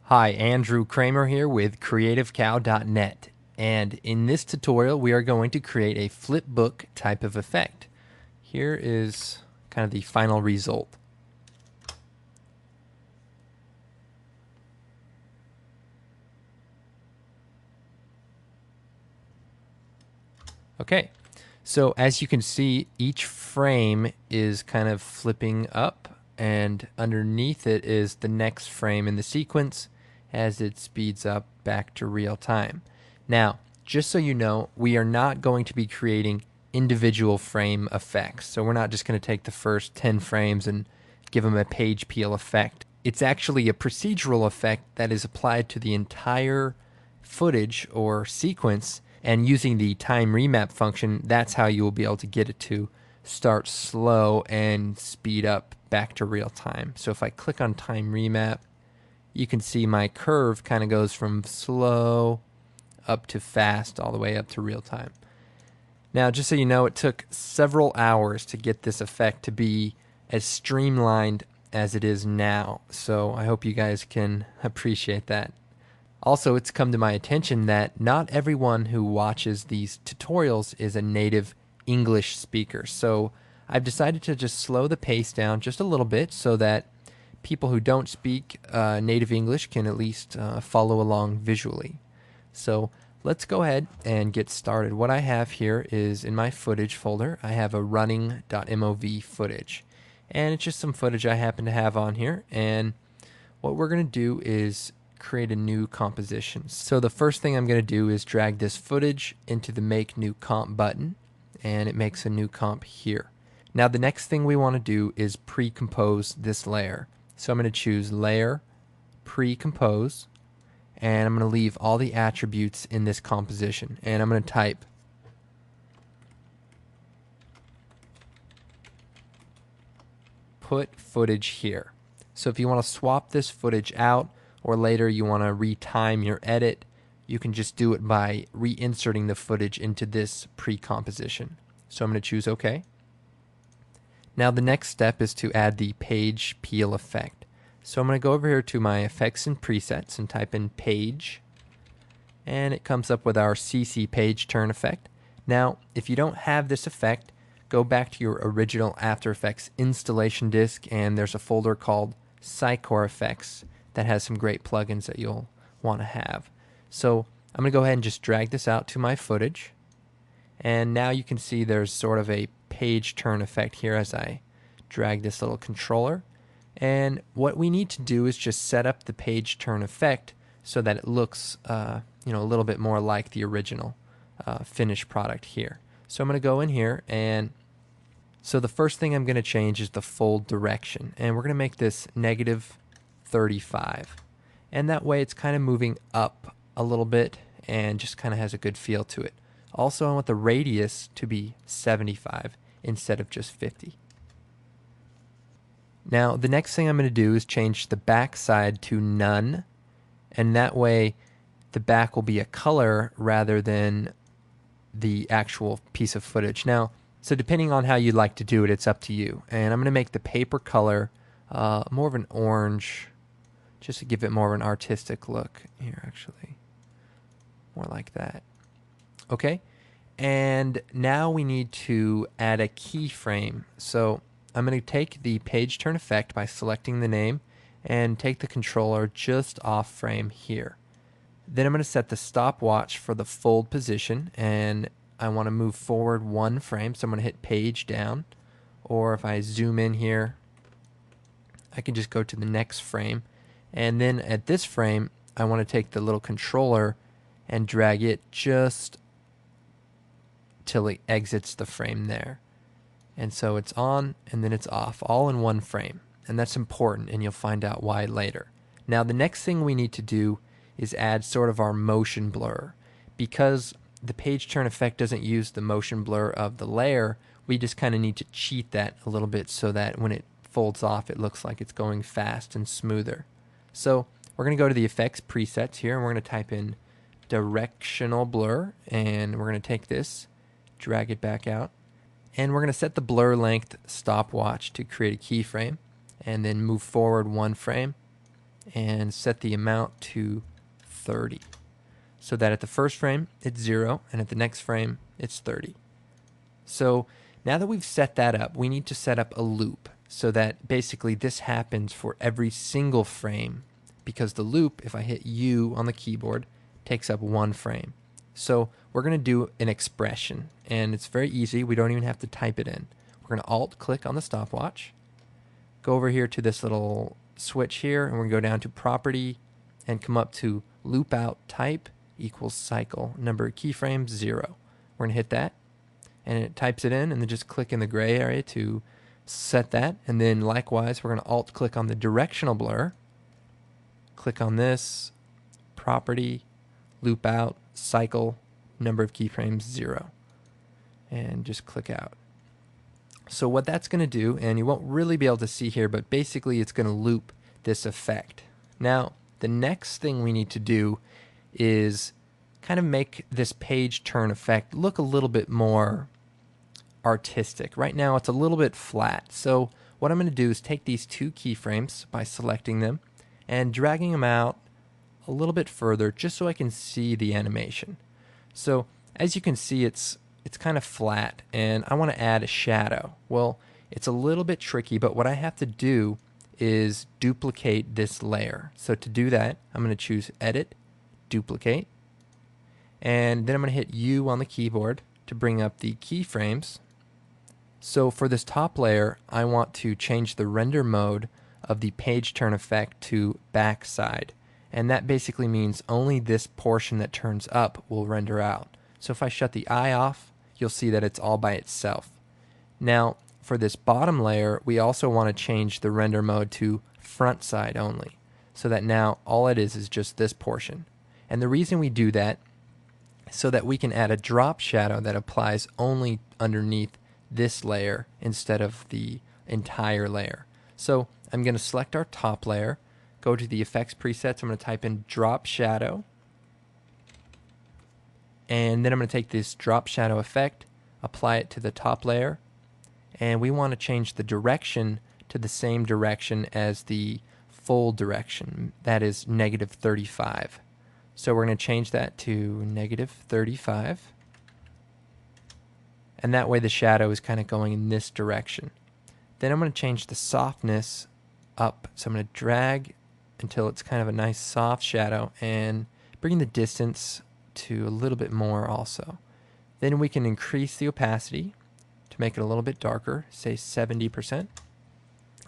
Hi, Andrew Kramer here with CreativeCow.net, and in this tutorial we are going to create a flipbook type of effect. Here is kind of the final result. Okay, so as you can see, each frame is kind of flipping up, and underneath it is the next frame in the sequence as it speeds up back to real time. Now, just so you know, we are not going to be creating individual frame effects. So we're not just going to take the first 10 frames and give them a page peel effect. It's actually a procedural effect that is applied to the entire footage or sequence, and using the time remap function, that's how you will be able to get it to start slow and speed up back to real time. So if I click on time remap, you can see my curve kind of goes from slow up to fast all the way up to real time. Now, just so you know, it took several hours to get this effect to be as streamlined as it is now. So I hope you guys can appreciate that. Also, it's come to my attention that not everyone who watches these tutorials is a native English speaker. So I've decided to just slow the pace down just a little bit so that people who don't speak native English can at least follow along visually. So let's go ahead and get started. What I have here is in my footage folder, I have a running.mov footage. And it's just some footage I happen to have on here. And what we're going to do is create a new composition. So the first thing I'm going to do is drag this footage into the Make New Comp button, and it makes a new comp here. Now the next thing we want to do is pre-compose this layer. So I'm going to choose Layer, Pre-compose, and I'm going to leave all the attributes in this composition, and I'm going to type put footage here. So if you want to swap this footage out, or later you want to retime your edit, you can just do it by reinserting the footage into this pre-composition. So I'm going to choose OK. Now the next step is to add the page peel effect. So I'm going to go over here to my effects and presets and type in page, and it comes up with our CC page turn effect. Now if you don't have this effect, go back to your original After Effects installation disk, and there's a folder called Cycore Effects that has some great plugins that you'll want to have. So I'm going to go ahead and just drag this out to my footage, and now you can see there's sort of a page turn effect here as I drag this little controller. And what we need to do is just set up the page turn effect so that it looks a little bit more like the original finished product here. So I'm going to go in here, and so the first thing I'm going to change is the fold direction, and we're going to make this -35, and that way it's kind of moving up a little bit and just kind of has a good feel to it. Also, I want the radius to be 75 instead of just 50. Now the next thing I'm going to do is change the back side to none, and that way the back will be a color rather than the actual piece of footage. Now, so depending on how you'd like to do it, it's up to you. And I'm going to make the paper color more of an orange, just to give it more of an artistic look here, actually. More like that. Okay, and now we need to add a keyframe. So I'm going to take the page turn effect by selecting the name and take the controller just off frame here. Then I'm going to set the stopwatch for the fold position, and I want to move forward one frame, so I'm going to hit page down, or if I zoom in here, I can just go to the next frame, and then at this frame I want to take the little controller and drag it just till it exits the frame there. And so it's on and then it's off, all in one frame, and that's important, and you'll find out why later. Now the next thing we need to do is add sort of our motion blur. Because the page turn effect doesn't use the motion blur of the layer, we just kind of need to cheat that a little bit so that when it folds off it looks like it's going fast and smoother. So we're going to go to the effects presets here, and we're going to type in directional blur, and we're going to take this, drag it back out, and we're going to set the blur length stopwatch to create a keyframe, and then move forward one frame, and set the amount to 30. So that at the first frame it's 0 and at the next frame it's 30. So now that we've set that up, we need to set up a loop so that basically this happens for every single frame, because the loop, if I hit U on the keyboard, takes up one frame. So we're going to do an expression, and it's very easy. We don't even have to type it in. We're going to Alt-click on the stopwatch, go over here to this little switch here, and we're going to go down to Property and come up to Loop Out Type equals Cycle. Number of keyframes, 0. We're going to hit that, and it types it in, and then just click in the gray area to set that. And then likewise, we're going to Alt-click on the directional blur, click on this, Property, Loop Out, Cycle, number of keyframes, 0. And just click out. So what that's going to do, and you won't really be able to see here, but basically it's going to loop this effect. Now, the next thing we need to do is kind of make this page turn effect look a little bit more artistic. Right now it's a little bit flat. So what I'm going to do is take these two keyframes by selecting them and dragging them out a little bit further just so I can see the animation. So as you can see, it's kind of flat, and I want to add a shadow. Well, it's a little bit tricky, but what I have to do is duplicate this layer. So to do that, I'm going to choose Edit, Duplicate, and then I'm going to hit U on the keyboard to bring up the keyframes. So for this top layer, I want to change the render mode of the page turn effect to backside. And that basically means only this portion that turns up will render out. So if I shut the eye off, you'll see that it's all by itself. Now, for this bottom layer, we also want to change the render mode to front side only, so that now all it is just this portion. And the reason we do that is so that we can add a drop shadow that applies only underneath this layer instead of the entire layer. So I'm going to select our top layer, go to the effects presets, I'm going to type in drop shadow, and then I'm going to take this drop shadow effect, apply it to the top layer, and we want to change the direction to the same direction as the full direction, that is -35. So we're going to change that to -35, and that way the shadow is kind of going in this direction. Then I'm going to change the softness up, so I'm going to drag until it's kind of a nice soft shadow and bring the distance to a little bit more also. Then we can increase the opacity to make it a little bit darker, say 70%,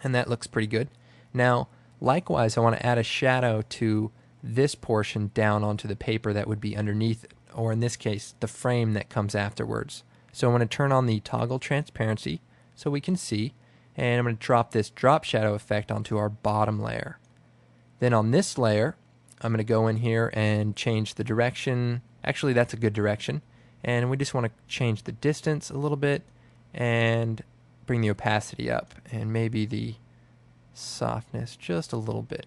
and that looks pretty good. Now, likewise, I want to add a shadow to this portion down onto the paper that would be underneath it, or in this case, the frame that comes afterwards. So I'm going to turn on the toggle transparency so we can see, and I'm going to drop this drop shadow effect onto our bottom layer. Then on this layer, I'm going to go in here and change the direction. Actually, that's a good direction. And we just want to change the distance a little bit and bring the opacity up and maybe the softness just a little bit.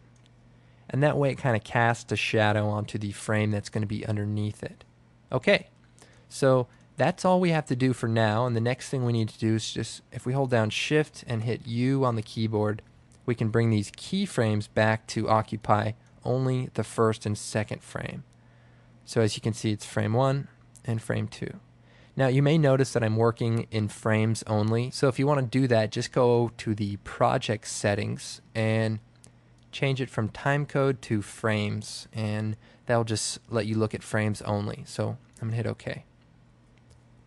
And that way it kind of casts a shadow onto the frame that's going to be underneath it. Okay, so that's all we have to do for now. And the next thing we need to do is just, if we hold down Shift and hit U on the keyboard, we can bring these keyframes back to occupy only the first and second frame. So as you can see, it's frame 1 and frame 2. Now you may notice that I'm working in frames only. So if you want to do that, just go to the project settings and change it from timecode to frames, and that'll just let you look at frames only. So I'm going to hit OK.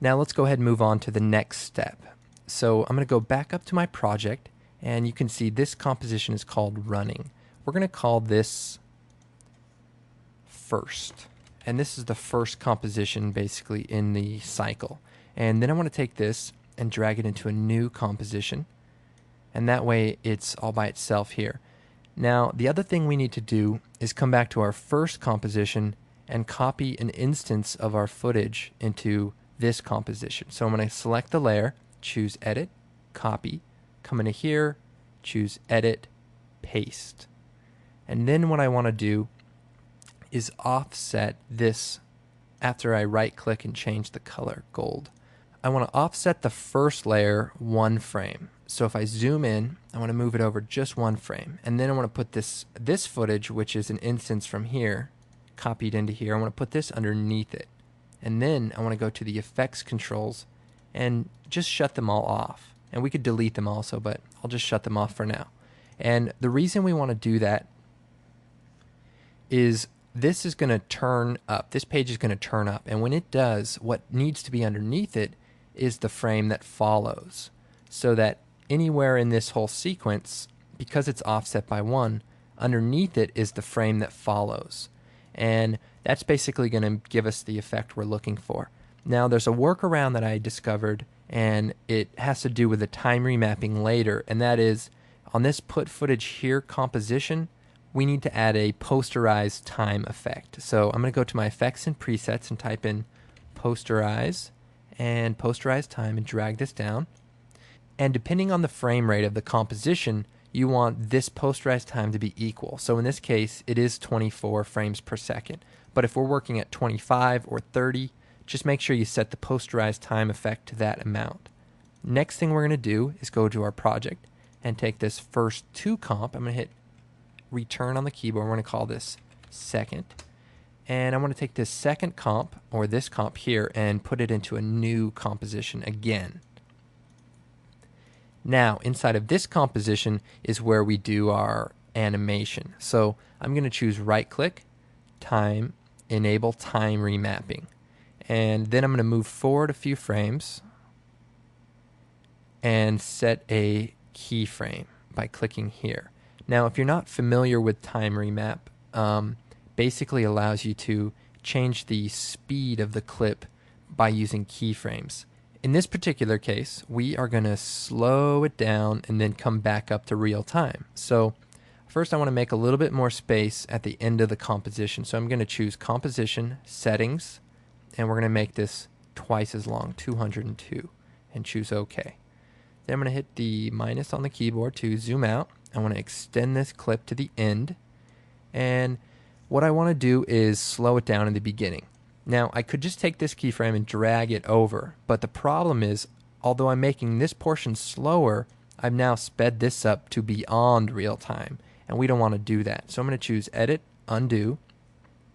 Now let's go ahead and move on to the next step. So I'm going to go back up to my project, and you can see this composition is called running. We're going to call this first. And this is the first composition basically in the cycle. And then I want to take this and drag it into a new composition. And that way it's all by itself here. Now the other thing we need to do is come back to our first composition and copy an instance of our footage into this composition. So I'm going to select the layer, choose Edit, Copy, come into here, choose Edit, Paste. And then what I want to do is offset this after I right click and change the color gold. I want to offset the first layer 1 frame, So if I zoom in, I want to move it over just one frame. And then I want to put this footage, which is an instance from here, copied into here. I want to put this underneath it. And then I want to go to the effects controls and just shut them all off. And we could delete them also, but I'll just shut them off for now. And the reason we want to do that is this is going to turn up. This page is going to turn up. And when it does, what needs to be underneath it is the frame that follows. So that anywhere in this whole sequence, because it's offset by 1, underneath it is the frame that follows. And that's basically going to give us the effect we're looking for. Now there's a workaround that I discovered, and it has to do with the time remapping later, and that is on this put footage here composition, we need to add a posterize time effect. So I'm going to go to my effects and presets and type in posterize and posterize time and drag this down. And depending on the frame rate of the composition, you want this posterized time to be equal. So in this case, it is 24 frames per second. But if we're working at 25 or 30, just make sure you set the posterized time effect to that amount. Next thing we're going to do is go to our project and take this first 2 comp. I'm going to hit return on the keyboard. We're going to call this second. And I want to take this second comp, or this comp here, and put it into a new composition again. Now, inside of this composition is where we do our animation. So I'm going to choose right-click, time, enable time remapping. And then I'm going to move forward a few frames and set a keyframe by clicking here. Now, if you're not familiar with time remap, basically allows you to change the speed of the clip by using keyframes. In this particular case, we are going to slow it down and then come back up to real time. So first I want to make a little bit more space at the end of the composition. So I'm going to choose composition, settings, and we're going to make this twice as long, 202, and choose OK. Then I'm going to hit the minus on the keyboard to zoom out. I want to extend this clip to the end. And what I want to do is slow it down in the beginning. Now, I could just take this keyframe and drag it over, but the problem is, although I'm making this portion slower, I've now sped this up to beyond real time, and we don't want to do that. So I'm going to choose Edit, Undo.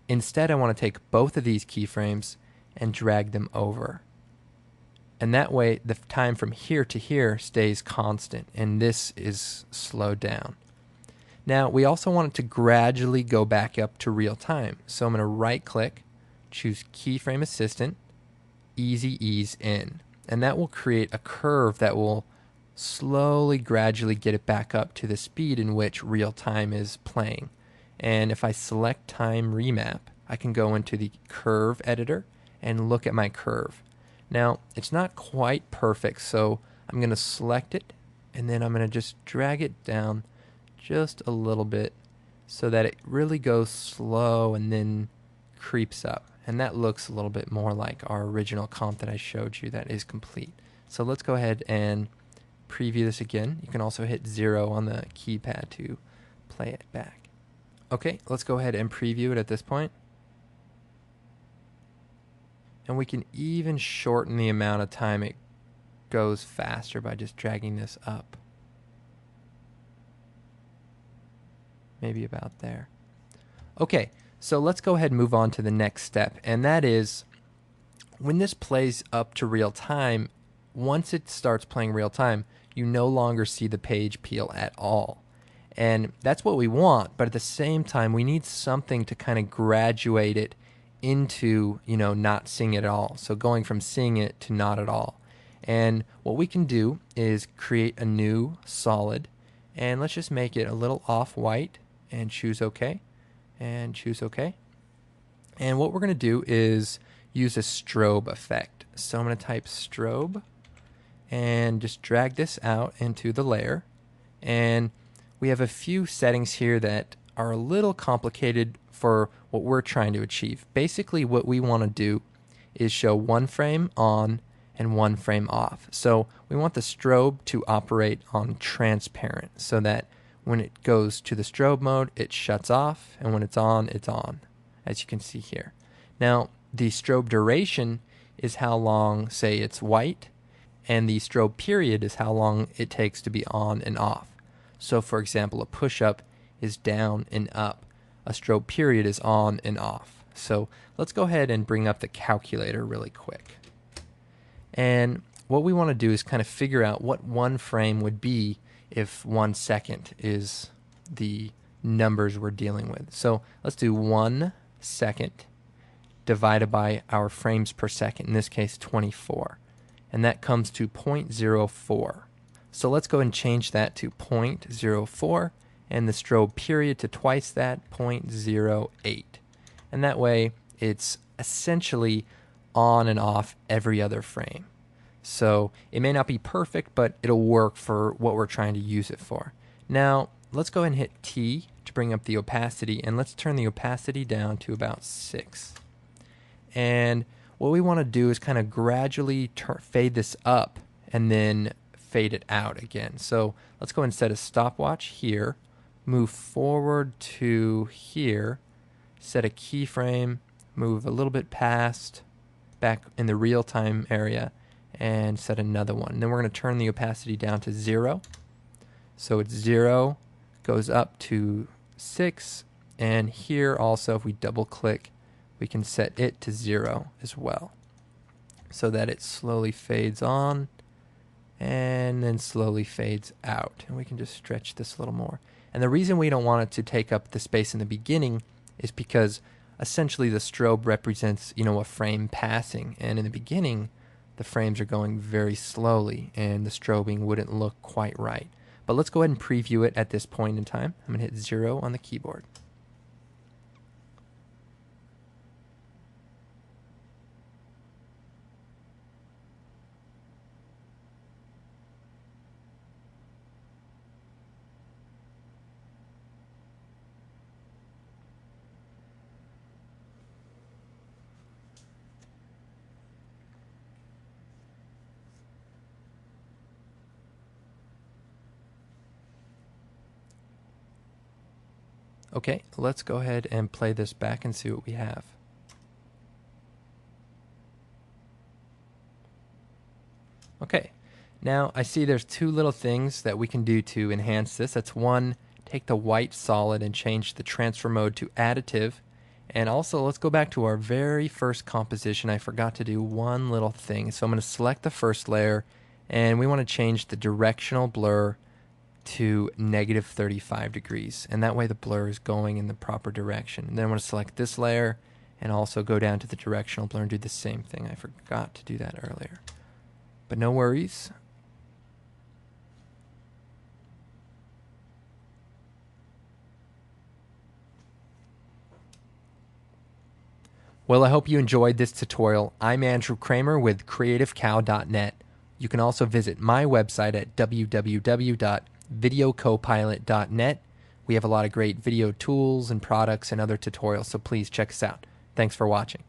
Instead, I want to take both of these keyframes and drag them over. And that way, the time from here to here stays constant, and this is slowed down. Now, we also want it to gradually go back up to real time. So I'm going to right-click, choose Keyframe Assistant, Easy Ease In. And that will create a curve that will slowly, gradually get it back up to the speed in which real time is playing. And if I select Time Remap, I can go into the Curve Editor and look at my curve. Now, it's not quite perfect, so I'm going to select it, and then I'm going to just drag it down just a little bit so that it really goes slow and then creeps up. And that looks a little bit more like our original comp that I showed you that is complete. So let's go ahead and preview this again. You can also hit 0 on the keypad to play it back. Okay, let's go ahead and preview it at this point. And we can even shorten the amount of time it goes faster by just dragging this up. Maybe about there. Okay, so let's go ahead and move on to the next step, and that is when this plays up to real time, once it starts playing real time, you no longer see the page peel at all. And that's what we want, but at the same time, we need something to kind of graduate it into, not seeing it at all. So going from seeing it to not at all. And what we can do is create a new solid, and let's just make it a little off-white and choose OK. And choose OK. And what we're going to do is use a strobe effect. So I'm going to type strobe and just drag this out into the layer. And we have a few settings here that are a little complicated for what we're trying to achieve. Basically, what we want to do is show one frame on and one frame off. So we want the strobe to operate on transparent so that when it goes to the strobe mode, it shuts off, and when it's on, as you can see here. Now, the strobe duration is how long, say, it's white, And the strobe period is how long it takes to be on and off. So for example, a push-up is down and up. A strobe period is on and off. So let's go ahead and bring up the calculator really quick. And what we want to do is kind of figure out what one frame would be if 1 second is the numbers we're dealing with. So let's do 1 second divided by our frames per second, in this case 24. And that comes to 0.04. So let's go and change that to 0.04 and the strobe period to twice that, 0.08. And that way it's essentially on and off every other frame. So it may not be perfect, but it'll work for what we're trying to use it for. Now let's go ahead and hit T to bring up the opacity, and let's turn the opacity down to about 6. And what we want to do is kind of gradually fade this up and then fade it out again. So let's go and set a stopwatch here, move forward to here, set a keyframe, move a little bit past, back in the real time area, and set another one. And then we're going to turn the opacity down to 0. So it's 0, goes up to 6, and here also if we double click, we can set it to 0 as well, so that it slowly fades on and then slowly fades out. And we can just stretch this a little more. And the reason we don't want it to take up the space in the beginning is because essentially the strobe represents, a frame passing, and in the beginning the frames are going very slowly and the strobing wouldn't look quite right. But let's go ahead and preview it at this point in time. I'm going to hit 0 on the keyboard. Okay, let's go ahead and play this back and see what we have. Okay, now I see there's 2 little things that we can do to enhance this. That's one, take the white solid and change the transfer mode to additive. And also let's go back to our very first composition. I forgot to do one little thing. So I'm going to select the first layer, and we want to change the directional blur to -35 degrees, and that way the blur is going in the proper direction. And then I want to select this layer and also go down to the directional blur and do the same thing. I forgot to do that earlier, but no worries. Well, I hope you enjoyed this tutorial. I'm Andrew Kramer with CreativeCow.net. You can also visit my website at www.videocopilot.net. We have a lot of great video tools and products and other tutorials, so please check us out. Thanks for watching.